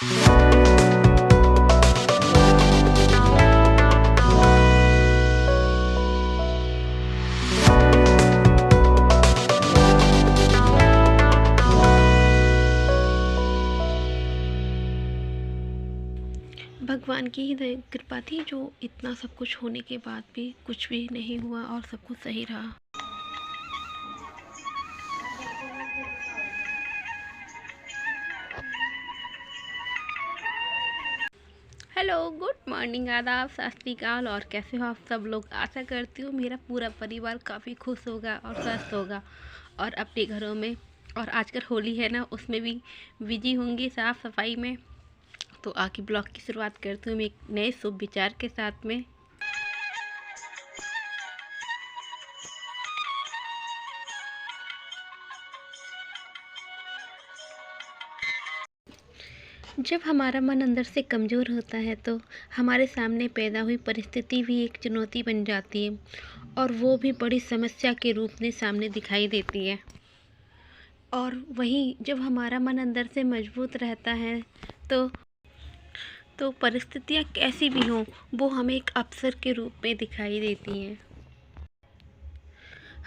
भगवान की ही कृपा थी जो इतना सब कुछ होने के बाद भी कुछ भी नहीं हुआ और सब कुछ सही रहा। हेलो, गुड मॉर्निंग, आदाब, सत श्री अकाल। और कैसे हो आप सब लोग? आशा करती हूँ मेरा पूरा परिवार काफ़ी खुश होगा और स्वस्थ होगा और अपने घरों में, और आजकल होली है ना, उसमें भी बिजी होंगी साफ़ सफाई में। तो आके ब्लॉग की शुरुआत करती हूँ मैं एक नए शुभ विचार के साथ में। जब हमारा मन अंदर से कमज़ोर होता है तो हमारे सामने पैदा हुई परिस्थिति भी एक चुनौती बन जाती है, और वो भी बड़ी समस्या के रूप में सामने दिखाई देती है। और वहीं जब हमारा मन अंदर से मजबूत रहता है तो परिस्थितियाँ कैसी भी हों, वो हमें एक अवसर के रूप में दिखाई देती हैं।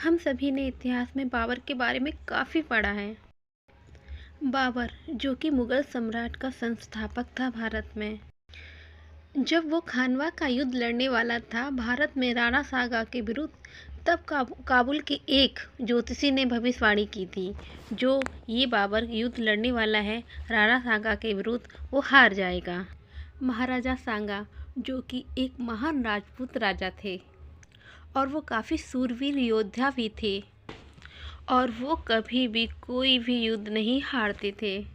हम सभी ने इतिहास में बाबर के बारे में काफ़ी पढ़ा है। बाबर, जो कि मुग़ल सम्राट का संस्थापक था भारत में। जब वो खानवा का युद्ध लड़ने वाला था भारत में राणा सागा के विरुद्ध, तब काबुल के एक ज्योतिषी ने भविष्यवाणी की थी, जो ये बाबर युद्ध लड़ने वाला है राणा सागा के विरुद्ध, वो हार जाएगा। महाराजा सांगा, जो कि एक महान राजपूत राजा थे और वो काफ़ी सूरवीर योद्धा भी थे, और वो कभी भी कोई भी युद्ध नहीं हारते थे।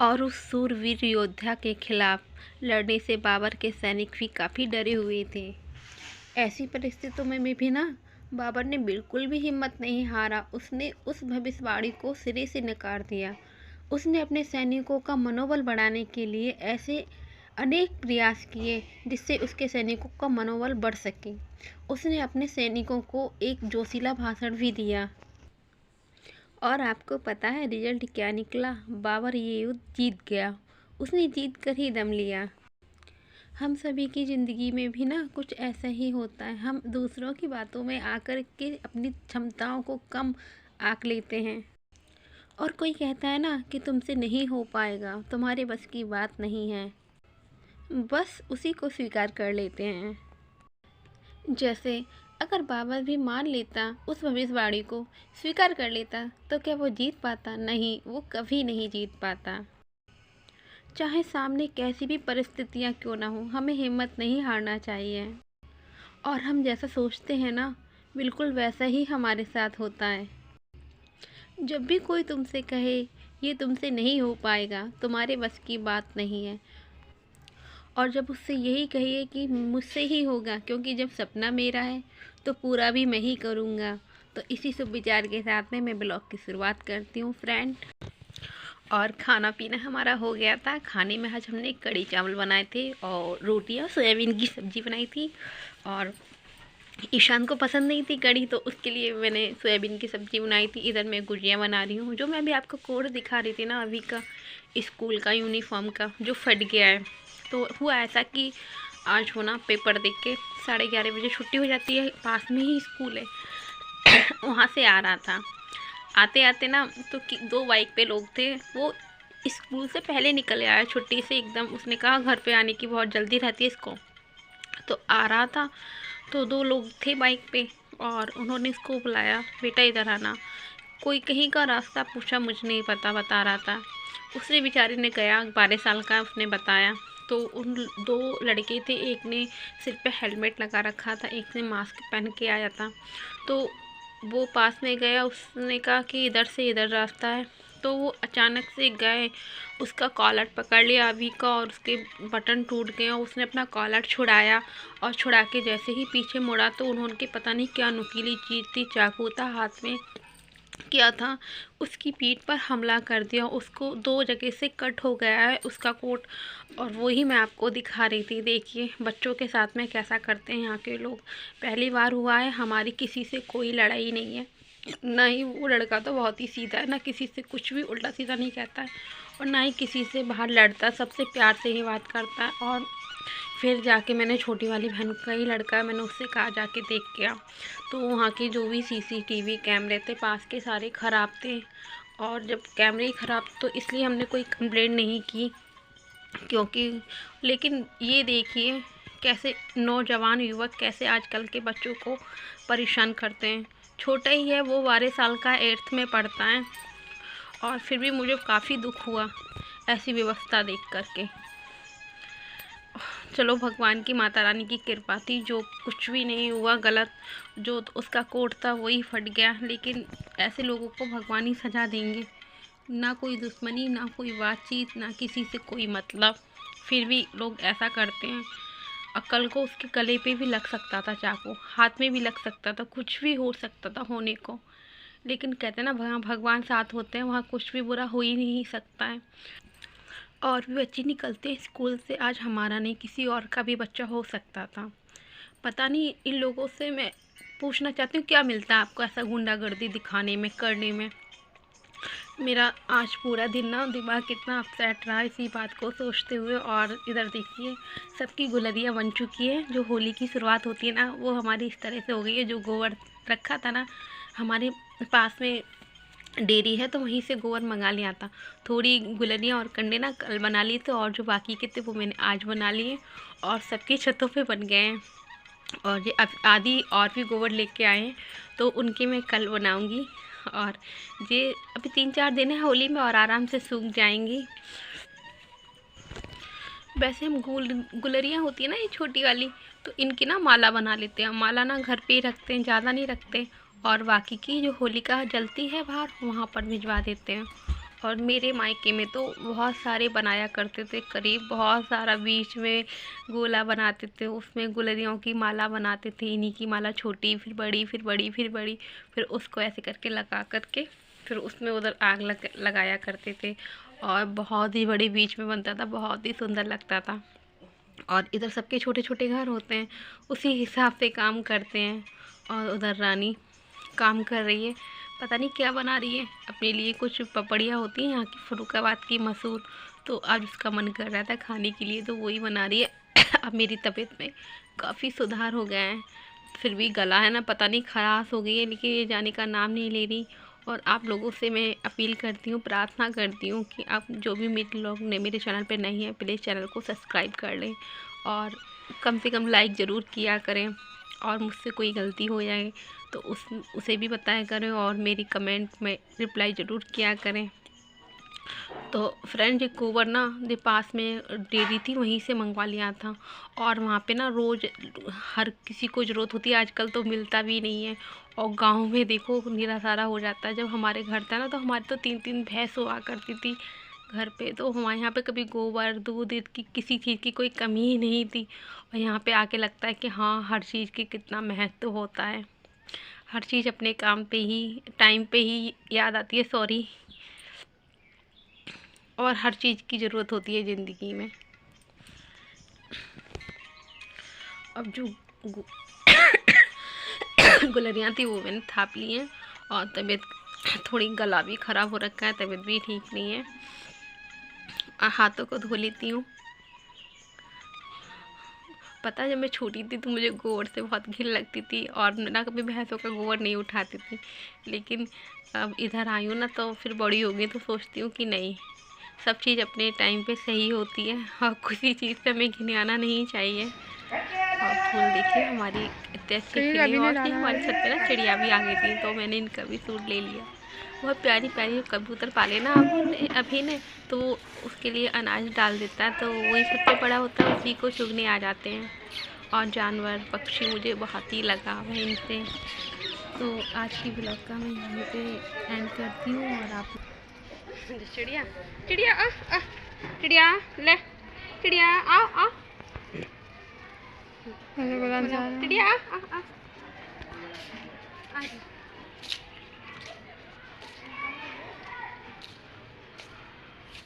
और उस सूरवीर योद्धा के खिलाफ लड़ने से बाबर के सैनिक भी काफ़ी डरे हुए थे। ऐसी परिस्थितियों में भी ना, बाबर ने बिल्कुल भी हिम्मत नहीं हारा। उसने उस भविष्यवाणी को सिरे से नकार दिया। उसने अपने सैनिकों का मनोबल बढ़ाने के लिए ऐसे अनेक प्रयास किए जिससे उसके सैनिकों का मनोबल बढ़ सके। उसने अपने सैनिकों को एक जोशीला भाषण भी दिया। और आपको पता है रिजल्ट क्या निकला? बाबर ये युद्ध जीत गया। उसने जीत कर ही दम लिया। हम सभी की ज़िंदगी में भी ना कुछ ऐसा ही होता है। हम दूसरों की बातों में आकर के अपनी क्षमताओं को कम आंक लेते हैं, और कोई कहता है ना कि तुमसे नहीं हो पाएगा, तुम्हारे बस की बात नहीं है, बस उसी को स्वीकार कर लेते हैं। जैसे अगर बाबर भी मान लेता, उस भविष्यवाणी को स्वीकार कर लेता, तो क्या वो जीत पाता? नहीं, वो कभी नहीं जीत पाता। चाहे सामने कैसी भी परिस्थितियाँ क्यों ना हो, हमें हिम्मत नहीं हारना चाहिए। और हम जैसा सोचते हैं ना, बिल्कुल वैसा ही हमारे साथ होता है। जब भी कोई तुमसे कहे ये तुमसे नहीं हो पाएगा, तुम्हारे बस की बात नहीं है, और जब उससे यही कहिए कि मुझसे ही होगा, क्योंकि जब सपना मेरा है तो पूरा भी मैं ही करूँगा। तो इसी शुभ विचार के साथ में मैं ब्लॉग की शुरुआत करती हूँ फ्रेंड। और खाना पीना हमारा हो गया था। खाने में आज हमने कढ़ी चावल बनाए थे और रोटियाँ सोयाबीन की सब्ज़ी बनाई थी। और ईशान को पसंद नहीं थी कढ़ी, तो उसके लिए मैंने सोयाबीन की सब्ज़ी बनाई थी। इधर मैं गुजिया बना रही हूँ। जो मैं अभी आपको कोड दिखा रही थी ना, अभी का स्कूल का यूनिफॉर्म का जो फट गया है, तो हुआ ऐसा कि आज हो ना पेपर देख के 11:30 बजे छुट्टी हो जाती है, पास में ही स्कूल है। वहाँ से आ रहा था, आते आते ना तो 2 बाइक पे लोग थे। वो स्कूल से पहले निकल आया छुट्टी से एकदम। उसने कहा घर पे आने की बहुत जल्दी रहती है इसको, तो आ रहा था। तो 2 लोग थे बाइक पे और उन्होंने इसको बुलाया, बेटा इधर आना। कोई कहीं का रास्ता पूछा, मुझे नहीं पता, बता रहा था। उसने बेचारे ने गया, 12 साल का, उसने बताया। तो उन 2 लड़के थे, एक ने सिर पे हेलमेट लगा रखा था, एक ने मास्क पहन के आया था। तो वो पास में गया, उसने कहा कि इधर से इधर रास्ता है। तो वो अचानक से गए, उसका कॉलर पकड़ लिया अभी का, और उसके बटन टूट गए और उसने अपना कॉलर छुड़ाया। और छुड़ा के जैसे ही पीछे मुड़ा तो उन्होंने पता नहीं क्या नुकीली चीज़ थी, चाकू था हाथ में, किया था, उसकी पीठ पर हमला कर दिया। उसको 2 जगह से कट हो गया है उसका कोट। और वही मैं आपको दिखा रही थी। देखिए बच्चों के साथ में कैसा करते हैं यहाँ के लोग। पहली बार हुआ है, हमारी किसी से कोई लड़ाई नहीं है, ना ही वो लड़का तो बहुत ही सीधा है, ना किसी से कुछ भी उल्टा सीधा नहीं कहता है और ना ही किसी से बाहर लड़ता, सबसे प्यार से ही बात करता है। और फिर जाके मैंने छोटी वाली बहन का ही लड़का है, मैंने उससे कहा जाके देख के आ। तो वहाँ के जो भी सीसीटीवी कैमरे थे पास के सारे ख़राब थे, और जब कैमरे ही ख़राब तो इसलिए हमने कोई कंप्लेंट नहीं की, क्योंकि लेकिन ये देखिए कैसे नौजवान युवक कैसे आजकल के बच्चों को परेशान करते हैं। छोटा ही है वो, 12 साल का, 8th में पढ़ता है, और फिर भी मुझे काफ़ी दुख हुआ ऐसी व्यवस्था देख करके। चलो भगवान की, माता रानी की कृपा थी, जो कुछ भी नहीं हुआ गलत, जो उसका कोड था वही फट गया। लेकिन ऐसे लोगों को भगवान ही सजा देंगे, ना कोई दुश्मनी, ना कोई बातचीत, ना किसी से कोई मतलब, फिर भी लोग ऐसा करते हैं। कल को उसके गले पे भी लग सकता था चाकू, हाथ में भी लग सकता था, कुछ भी हो सकता था होने को। लेकिन कहते हैं ना भगवान साथ होते हैं, वहाँ कुछ भी बुरा हो ही नहीं सकता है। और भी बच्चे निकलते हैं स्कूल से, आज हमारा नहीं किसी और का भी बच्चा हो सकता था। पता नहीं इन लोगों से मैं पूछना चाहती हूँ क्या मिलता है आपको ऐसा गुंडागर्दी दिखाने में, करने में। मेरा आज पूरा दिन ना दिमाग कितना अपसेट रहा इसी बात को सोचते हुए। और इधर देखिए सबकी गुलरियाँ बन चुकी है। जो होली की शुरुआत होती है ना, वो हमारी इस तरह से हो गई है। जो गोबर रखा था ना, हमारे पास में डेयरी है तो वहीं से गोबर मंगा लिया था। थोड़ी गुलरियाँ और कंडे ना कल बना लिए थे, और जो बाकी के थे वो मैंने आज बना लिए, और सबकी छतों पे बन गए हैं। और ये अब आधी और भी गोबर लेके आए हैं, तो उनके मैं कल बनाऊंगी। और ये अभी 3-4 दिन है होली में, और आराम से सूख जाएंगी। वैसे हम गुलरियाँ होती है ना ये छोटी वाली, तो इनकी ना माला बना लेते हैं। माला ना घर पे ही रखते हैं, ज़्यादा नहीं रखते, और बाकी की जो होलिका जलती है बाहर वहाँ पर भिजवा देते हैं। और मेरे मायके में तो बहुत सारे बनाया करते थे, करीब बहुत सारा, बीच में गोला बनाते थे, उसमें गुलरियों की माला बनाते थे। इन्हीं की माला छोटी, फिर बड़ी, फिर बड़ी, फिर बड़ी, फिर उसको ऐसे करके लगा करके फिर उसमें उधर आग लगाया करते थे। और बहुत ही बड़ी बीच में बनता था, बहुत ही सुंदर लगता था। और इधर सबके छोटे छोटे घर होते हैं, उसी हिसाब से काम करते हैं। और उधर रानी काम कर रही है, पता नहीं क्या बना रही है अपने लिए। कुछ पपड़ियाँ होती हैं यहाँ की, फर्रुखाबाद की मशहूर, तो आज उसका मन कर रहा था खाने के लिए, तो वही बना रही है। अब मेरी तबीयत में काफ़ी सुधार हो गया है, फिर भी गला है ना पता नहीं खराश हो गई है, लेकिन ये जाने का नाम नहीं ले रही। और आप लोगों से मैं अपील करती हूँ, प्रार्थना करती हूँ कि आप जो भी मेरे लोग ने मेरे चैनल पे नहीं है, प्लीज़ चैनल को सब्सक्राइब कर लें, और कम से कम लाइक ज़रूर किया करें। और मुझसे कोई गलती हो जाए तो उसे भी बताया करें, और मेरी कमेंट में रिप्लाई ज़रूर किया करें। तो फ्रेंड, ये गोबर ना जो पास में डेयरी थी वहीं से मंगवा लिया था। और वहाँ पे ना रोज़ हर किसी को ज़रूरत होती है, आजकल तो मिलता भी नहीं है। और गांव में देखो निरा सारा हो जाता है। जब हमारे घर था ना, तो हमारे तो 3-3 भैंस हुआ करती थी घर पे, तो हमारे यहाँ पे कभी गोबर दूध की किसी चीज़ की कोई कमी ही नहीं थी। और यहाँ पे आके लगता है कि हाँ, हर चीज़ की कितना महत्व होता है। हर चीज़ अपने काम पे ही, टाइम पे ही याद आती है, सॉरी। और हर चीज़ की ज़रूरत होती है ज़िंदगी में। अब जो गुलरियाँ थी वो मैंने थाप ली हैं, और तबीयत थोड़ी, गला भी ख़राब हो रखा है, तबीयत भी ठीक नहीं है, हाथों को धो लेती हूँ। पता है जब मैं छोटी थी तो मुझे गोबर से बहुत घिन लगती थी, और ना कभी भैंसों का गोबर नहीं उठाती थी। लेकिन अब इधर आई हूँ ना, तो फिर बड़ी हो गई तो सोचती हूँ कि नहीं, सब चीज़ अपने टाइम पे सही होती है, और किसी चीज़ से हमें घिनाना नहीं चाहिए। और फूल देखिए हमारी इतने अच्छे खिले, और कि हमारी छत पे ना चिड़िया भी आ गई थी, तो मैंने इनका भी सूट ले लिया। बहुत प्यारी प्यारी कबूतर पाले ना अभी ने, तो उसके लिए अनाज डाल देता है, तो वही सबसे बड़ा होता है, उसी को चुगने आ जाते हैं। और जानवर पक्षी मुझे बहुत ही लगाव है इनसे। तो आज की ब्लॉग का मैं यहीं पे एंड करती हूँ। और आप चिड़िया चिड़िया आ चिड़िया ले, चिड़िया आओ आओ, चिड़िया आ